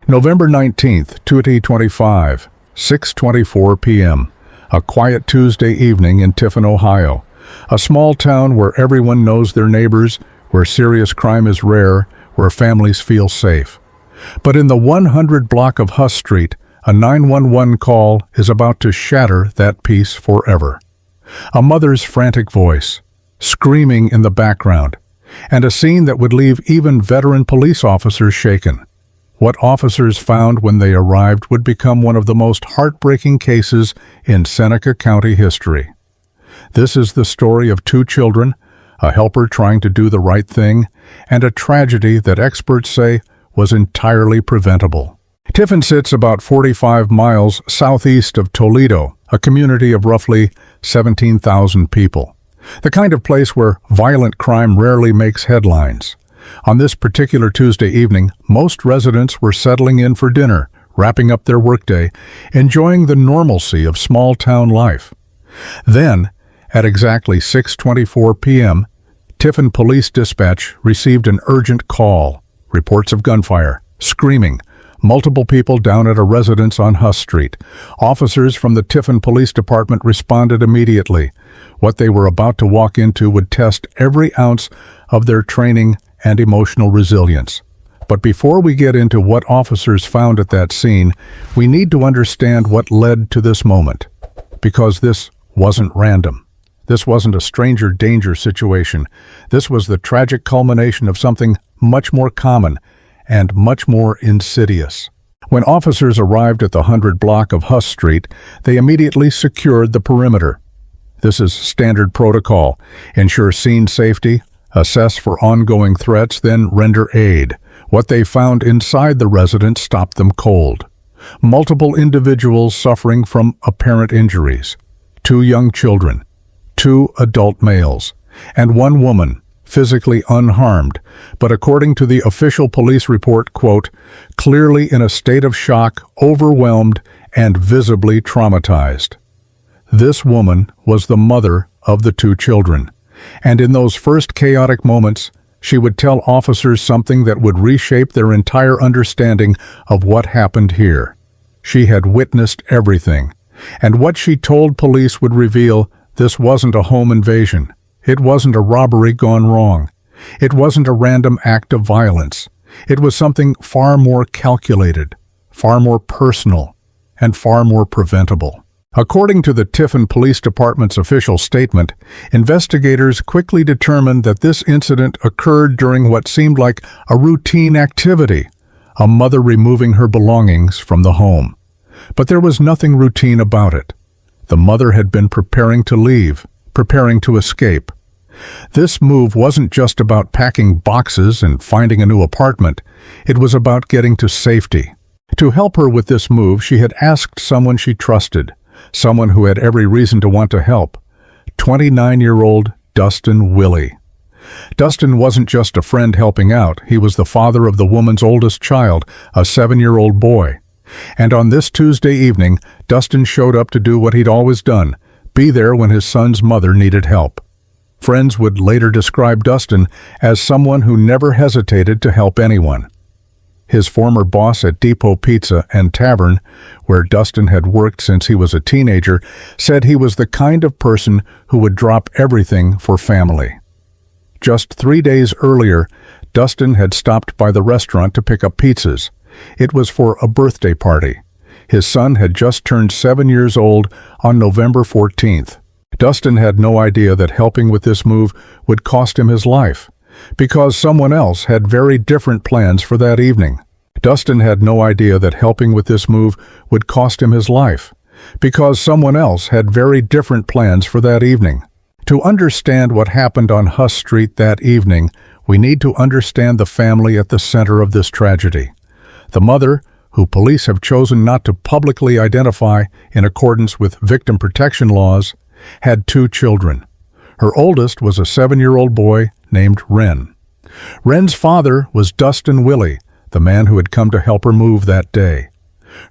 November 19th, 2025, 6:24 p.m. A quiet Tuesday evening in Tiffin, Ohio. A small town where everyone knows their neighbors, where serious crime is rare, where families feel safe. But in the 100 block of Huss Street, a 911 call is about to shatter that peace forever. A mother's frantic voice, screaming in the background, and a scene that would leave even veteran police officers shaken. What officers found when they arrived would become one of the most heartbreaking cases in Seneca County history. This is the story of two children, a helper trying to do the right thing, and a tragedy that experts say was entirely preventable. Tiffin sits about 45 miles southeast of Toledo, a community of roughly 17,000 people. The kind of place where violent crime rarely makes headlines. On this particular Tuesday evening, most residents were settling in for dinner, wrapping up their workday, enjoying the normalcy of small-town life. Then, at exactly 6:24 p.m., Tiffin Police Dispatch received an urgent call. Reports of gunfire, screaming, multiple people down at a residence on Huss Street. Officers from the Tiffin Police Department responded immediately. What they were about to walk into would test every ounce of their training and emotional resilience. But before we get into what officers found at that scene, we need to understand what led to this moment. Because this wasn't random. This wasn't a stranger danger situation. This was the tragic culmination of something much more common and much more insidious. When officers arrived at the 100 block of Huss Street, they immediately secured the perimeter. This is standard protocol. Ensure scene safety, assess for ongoing threats, then render aid. What they found inside the residence stopped them cold. Multiple individuals suffering from apparent injuries. 2 young children, 2 adult males, and 1 woman, physically unharmed, but according to the official police report, quote, clearly in a state of shock, overwhelmed, and visibly traumatized. This woman was the mother of the 2 children. And in those first chaotic moments, she would tell officers something that would reshape their entire understanding of what happened here. She had witnessed everything, and what she told police would reveal this wasn't a home invasion. It wasn't a robbery gone wrong. It wasn't a random act of violence. It was something far more calculated, far more personal, and far more preventable. According to the Tiffin Police Department's official statement, investigators quickly determined that this incident occurred during what seemed like a routine activity, a mother removing her belongings from the home. But there was nothing routine about it. The mother had been preparing to leave, preparing to escape. This move wasn't just about packing boxes and finding a new apartment. It was about getting to safety. To help her with this move, she had asked someone she trusted, someone who had every reason to want to help, 29-year-old Dustin Willey. Dustin wasn't just a friend helping out, he was the father of the woman's oldest child, a 7-year-old boy. And on this Tuesday evening, Dustin showed up to do what he'd always done, be there when his son's mother needed help. Friends would later describe Dustin as someone who never hesitated to help anyone. His former boss at Depot Pizza and Tavern, where Dustin had worked since he was a teenager, said he was the kind of person who would drop everything for family. Just 3 days earlier, Dustin had stopped by the restaurant to pick up pizzas. It was for a birthday party. His son had just turned 7 years old on November 14th. Dustin had no idea that helping with this move would cost him his life, because someone else had very different plans for that evening. Dustin had no idea that helping with this move would cost him his life, because someone else had very different plans for that evening. To understand what happened on Huss Street that evening, we need to understand the family at the center of this tragedy. The mother, who police have chosen not to publicly identify in accordance with victim protection laws, had 2 children. Her oldest was a 7-year-old boy named Wrenn. Wrenn's father was Dustin Willey, the man who had come to help her move that day.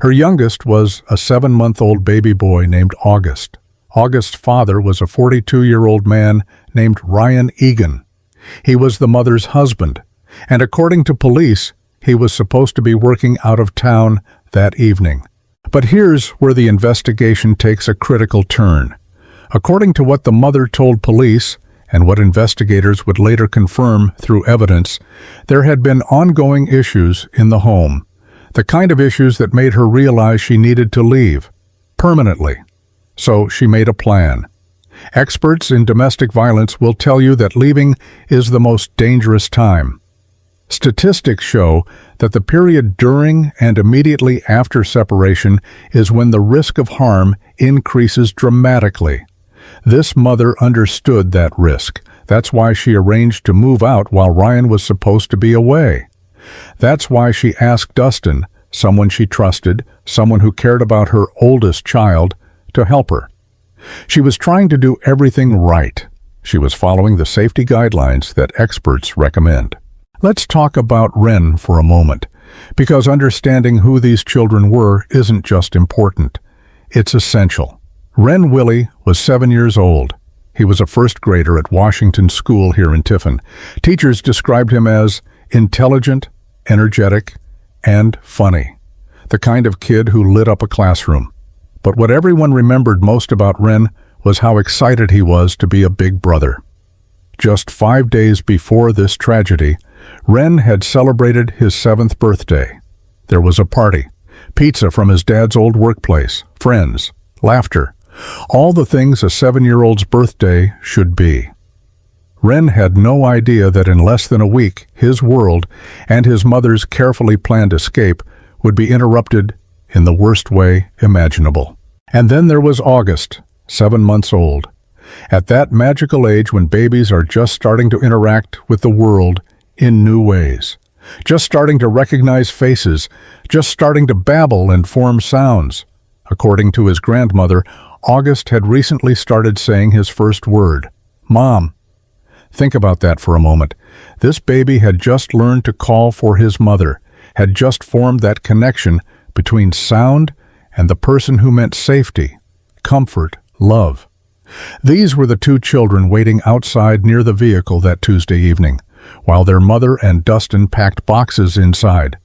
Her youngest was a 7-month-old baby boy named August. August's father was a 42-year-old man named Ryan Egan. He was the mother's husband, and according to police, he was supposed to be working out of town that evening. But here's where the investigation takes a critical turn. According to what the mother told police, and what investigators would later confirm through evidence, there had been ongoing issues in the home. The kind of issues that made her realize she needed to leave, permanently. So she made a plan. Experts in domestic violence will tell you that leaving is the most dangerous time. Statistics show that the period during and immediately after separation is when the risk of harm increases dramatically. This mother understood that risk. That's why she arranged to move out while Ryan was supposed to be away. That's why she asked Dustin, someone she trusted, someone who cared about her oldest child, to help her. She was trying to do everything right. She was following the safety guidelines that experts recommend. Let's talk about Wrenn for a moment, because understanding who these children were isn't just important. It's essential. Wrenn Willey was 7 years old. He was a first grader at Washington School here in Tiffin. Teachers described him as intelligent, energetic, and funny. The kind of kid who lit up a classroom. But what everyone remembered most about Wrenn was how excited he was to be a big brother. Just 5 days before this tragedy, Wrenn had celebrated his 7th birthday. There was a party, pizza from his dad's old workplace, friends, laughter, all the things a 7-year-old's birthday should be. Wrenn had no idea that in less than a week, his world and his mother's carefully planned escape would be interrupted in the worst way imaginable. And then there was August, 7 months old. At that magical age when babies are just starting to interact with the world in new ways, just starting to recognize faces, just starting to babble and form sounds. According to his grandmother, August had recently started saying his first word, Mom. Think about that for a moment. This baby had just learned to call for his mother, had just formed that connection between sound and the person who meant safety, comfort, love. These were the two children waiting outside near the vehicle that Tuesday evening, while their mother and Dustin packed boxes inside,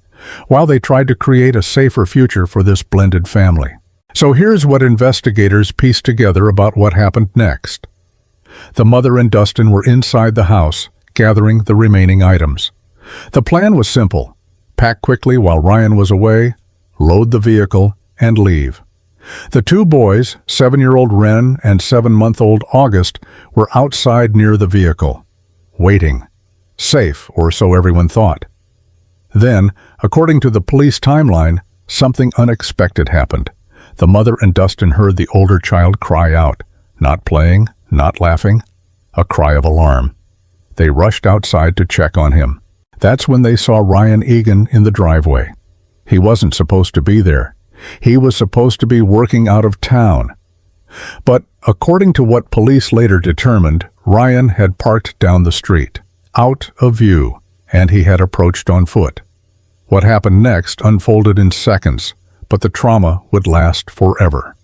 while they tried to create a safer future for this blended family. So here's what investigators pieced together about what happened next. The mother and Dustin were inside the house, gathering the remaining items. The plan was simple: pack quickly while Ryan was away, load the vehicle, and leave. The two boys, 7-year-old Wrenn and 7-month-old August, were outside near the vehicle, waiting. Safe, or so everyone thought. Then, according to the police timeline, something unexpected happened. The mother and Dustin heard the older child cry out, not playing, not laughing, a cry of alarm. They rushed outside to check on him. That's when they saw Ryan Egan in the driveway. He wasn't supposed to be there. He was supposed to be working out of town. But according to what police later determined, Ryan had parked down the street, out of view, and he had approached on foot. What happened next unfolded in seconds, but the trauma would last forever.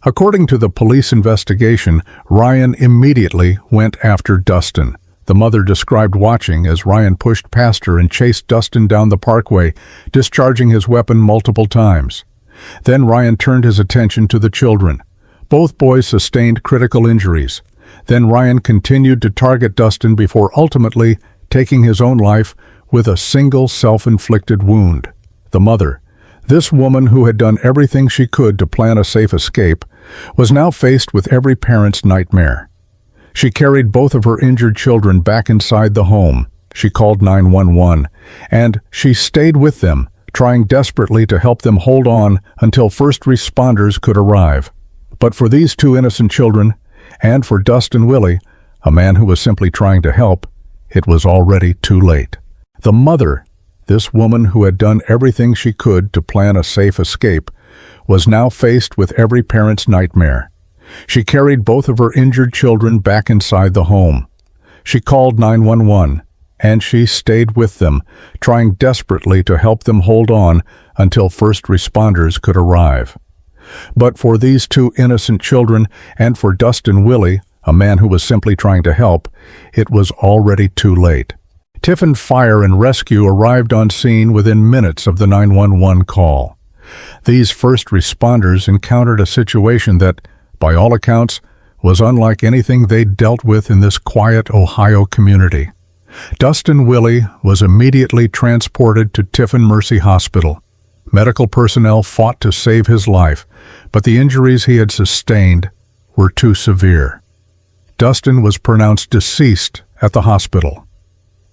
According to the police investigation, Ryan immediately went after Dustin. The mother described watching as Ryan pushed past her and chased Dustin down the parkway, discharging his weapon multiple times. Then Ryan turned his attention to the children. Both boys sustained critical injuries. Then Ryan continued to target Dustin before ultimately taking his own life with a single self-inflicted wound. The mother, this woman who had done everything she could to plan a safe escape, was now faced with every parent's nightmare. She carried both of her injured children back inside the home. She called 911, and she stayed with them, trying desperately to help them hold on until first responders could arrive. But for these two innocent children, and for Dustin Willey, a man who was simply trying to help, it was already too late. The mother, this woman who had done everything she could to plan a safe escape, was now faced with every parent's nightmare. She carried both of her injured children back inside the home. She called 911, and she stayed with them, trying desperately to help them hold on until first responders could arrive. But for these two innocent children, and for Dustin Willey, a man who was simply trying to help, it was already too late. Tiffin Fire and Rescue arrived on scene within minutes of the 911 call. These first responders encountered a situation that, by all accounts, was unlike anything they'd dealt with in this quiet Ohio community. Dustin Willey was immediately transported to Tiffin Mercy Hospital. Medical personnel fought to save his life, but the injuries he had sustained were too severe. Dustin was pronounced deceased at the hospital.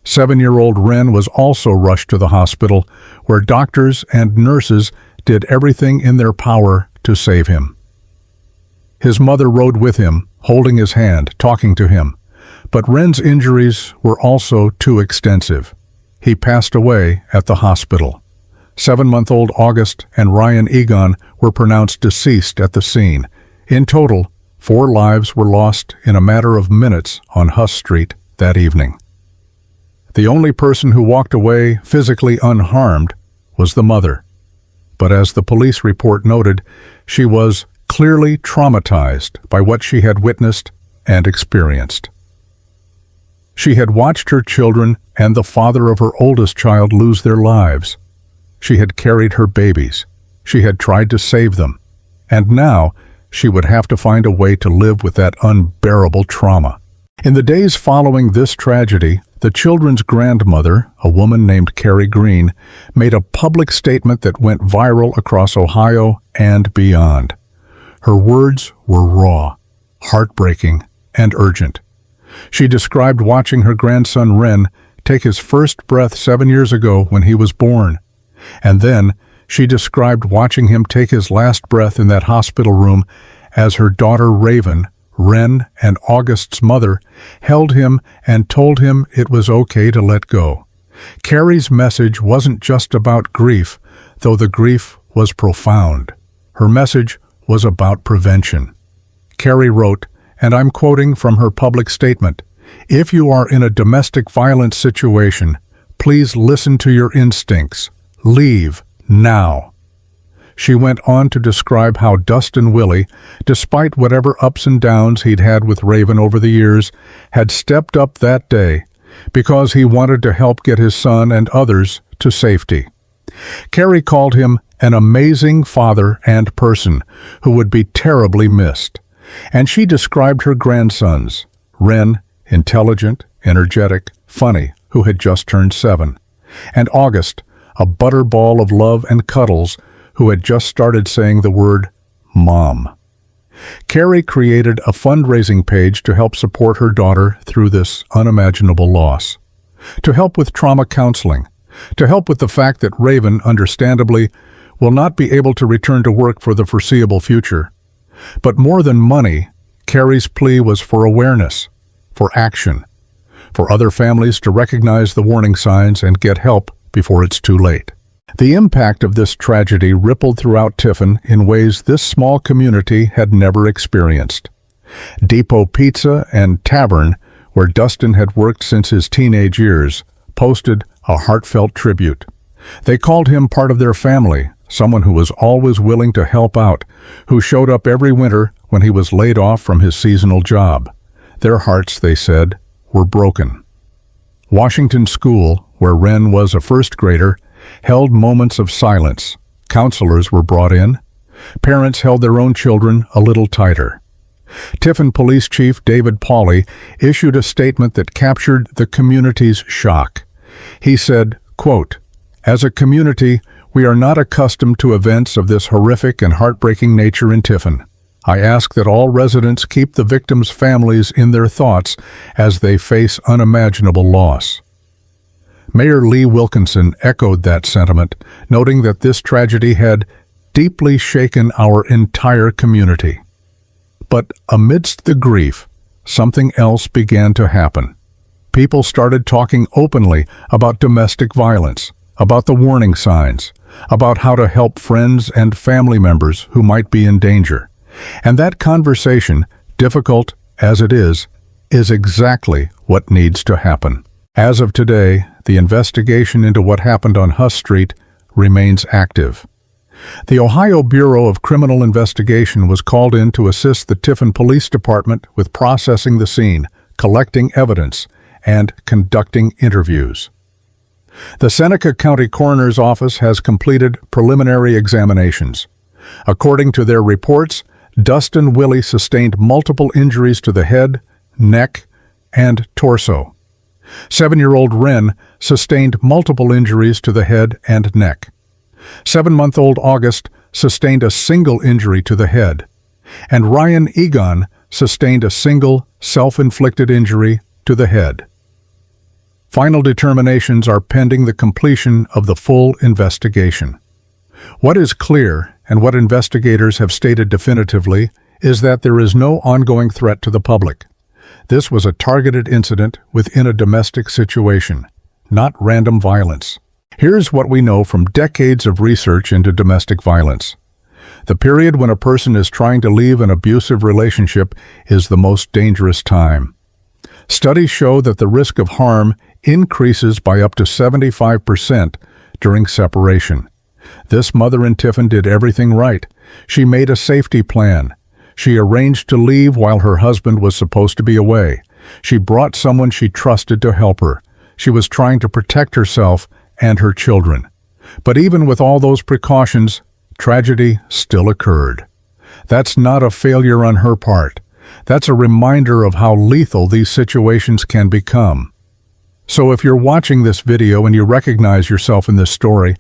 7-year-old Wrenn was also rushed to the hospital, where doctors and nurses did everything in their power to save him. His mother rode with him, holding his hand, talking to him. But Wrenn's injuries were also too extensive. He passed away at the hospital. 7-month-old August and Ryan Egon were pronounced deceased at the scene. In total, 4 lives were lost in a matter of minutes on Huss Street that evening. The only person who walked away physically unharmed was the mother. But as the police report noted, she was clearly traumatized by what she had witnessed and experienced. She had watched her children and the father of her oldest child lose their lives. She had carried her babies. She had tried to save them. And now she would have to find a way to live with that unbearable trauma. In the days following this tragedy, the children's grandmother, a woman named Carrie Green, made a public statement that went viral across Ohio and beyond. Her words were raw, heartbreaking, and urgent. She described watching her grandson Wrenn take his first breath 7 years ago when he was born. And then she described watching him take his last breath in that hospital room as her daughter Raven, Wrenn and August's mother, held him and told him it was okay to let go. Carrie's message wasn't just about grief, though the grief was profound. Her message was about prevention. Carrie wrote, and I'm quoting from her public statement, "If you are in a domestic violence situation, please listen to your instincts. Leave now." She went on to describe how Dustin Willey, despite whatever ups and downs he'd had with Raven over the years, had stepped up that day because he wanted to help get his son and others to safety. Carrie called him an amazing father and person who would be terribly missed. And she described her grandsons, Wrenn, intelligent, energetic, funny, who had just turned 7, and August, a butterball of love and cuddles, who had just started saying the word Mom. Carrie created a fundraising page to help support her daughter through this unimaginable loss, to help with trauma counseling, to help with the fact that Raven, understandably, will not be able to return to work for the foreseeable future. But more than money, Carrie's plea was for awareness, for action, for other families to recognize the warning signs and get help before it's too late. The impact of this tragedy rippled throughout Tiffin in ways this small community had never experienced. Depot Pizza and Tavern, where Dustin had worked since his teenage years, posted a heartfelt tribute. They called him part of their family, someone who was always willing to help out, who showed up every winter when he was laid off from his seasonal job. Their hearts, they said, were broken. Washington School, where Wrenn was a first grader, held moments of silence. Counselors were brought in. Parents held their own children a little tighter. Tiffin Police Chief David Pauley issued a statement that captured the community's shock. He said, quote, "As a community, we are not accustomed to events of this horrific and heartbreaking nature in Tiffin. I ask that all residents keep the victims' families in their thoughts as they face unimaginable loss." Mayor Lee Wilkinson echoed that sentiment, noting that this tragedy had deeply shaken our entire community. But amidst the grief, something else began to happen. People started talking openly about domestic violence, about the warning signs, about how to help friends and family members who might be in danger. And that conversation, difficult as it is exactly what needs to happen. As of today, the investigation into what happened on Huss Street remains active. The Ohio Bureau of Criminal Investigation was called in to assist the Tiffin Police Department with processing the scene, collecting evidence, and conducting interviews. The Seneca County Coroner's Office has completed preliminary examinations. According to their reports, Dustin Willey sustained multiple injuries to the head, neck, and torso. 7-year-old Wrenn sustained multiple injuries to the head and neck. 7-month-old August sustained a single injury to the head, and Ryan Egon sustained a single self-inflicted injury to the head. Final determinations are pending the completion of the full investigation. What is clear, and what investigators have stated definitively, is that there is no ongoing threat to the public. This was a targeted incident within a domestic situation, not random violence. Here's what we know from decades of research into domestic violence. The period when a person is trying to leave an abusive relationship is the most dangerous time. Studies show that the risk of harm increases by up to 75% during separation. This mother in Tiffin did everything right. She made a safety plan. She arranged to leave while her husband was supposed to be away. She brought someone she trusted to help her. She was trying to protect herself and her children. But even with all those precautions, tragedy still occurred. That's not a failure on her part. That's a reminder of how lethal these situations can become. So if you're watching this video and you recognize yourself in this story,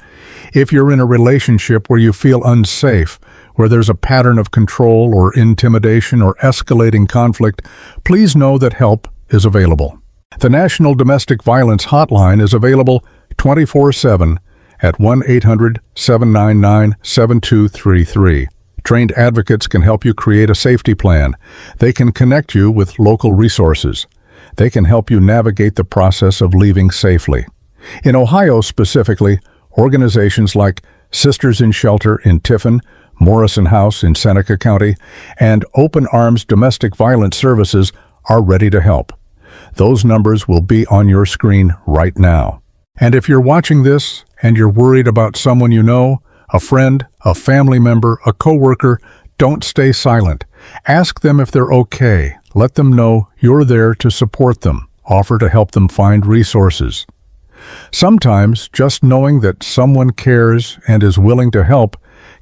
if you're in a relationship where you feel unsafe, where there's a pattern of control or intimidation or escalating conflict, please know that help is available. The National Domestic Violence Hotline is available 24/7 at 1-800-799-7233. Trained advocates can help you create a safety plan. They can connect you with local resources. They can help you navigate the process of leaving safely. In Ohio specifically, organizations like Sisters in Shelter in Tiffin, Morrison House in Seneca County, and Open Arms Domestic Violence Services are ready to help. Those numbers will be on your screen right now. And if you're watching this and you're worried about someone you know, a friend, a family member, a coworker, don't stay silent. Ask them if they're okay. Let them know you're there to support them. Offer to help them find resources. Sometimes just knowing that someone cares and is willing to help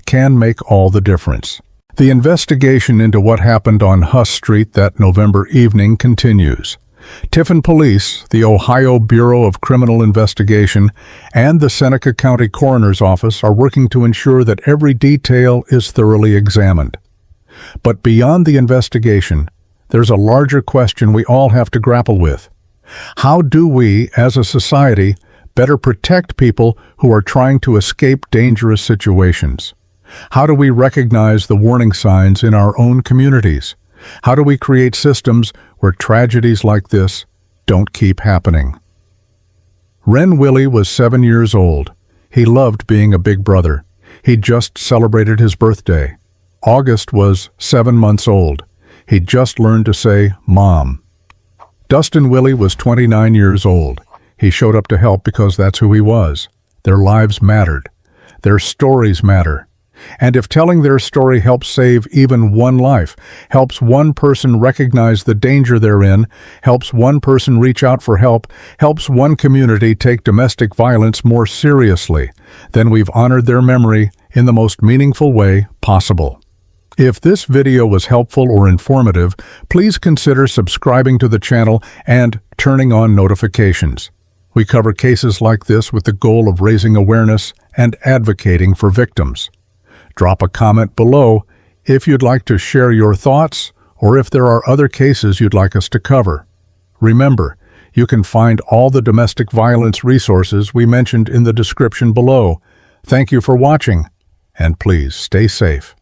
can make all the difference. The investigation into what happened on Huss Street that November evening continues. Tiffin Police, the Ohio Bureau of Criminal Investigation, and the Seneca County Coroner's Office are working to ensure that every detail is thoroughly examined. But beyond the investigation, there's a larger question we all have to grapple with. How do we, as a society, better protect people who are trying to escape dangerous situations? How do we recognize the warning signs in our own communities? How do we create systems where tragedies like this don't keep happening? Wrenn Willey was 7 years old. He loved being a big brother. He just celebrated his birthday. August was 7 months old. He just learned to say, Mom. Dustin Willey was 29 years old. He showed up to help because that's who he was. Their lives mattered. Their stories matter. And if telling their story helps save even one life, helps one person recognize the danger they're in, helps one person reach out for help, helps one community take domestic violence more seriously, then we've honored their memory in the most meaningful way possible. If this video was helpful or informative, please consider subscribing to the channel and turning on notifications. We cover cases like this with the goal of raising awareness and advocating for victims. Drop a comment below if you'd like to share your thoughts or if there are other cases you'd like us to cover. Remember, you can find all the domestic violence resources we mentioned in the description below. Thank you for watching, and please stay safe.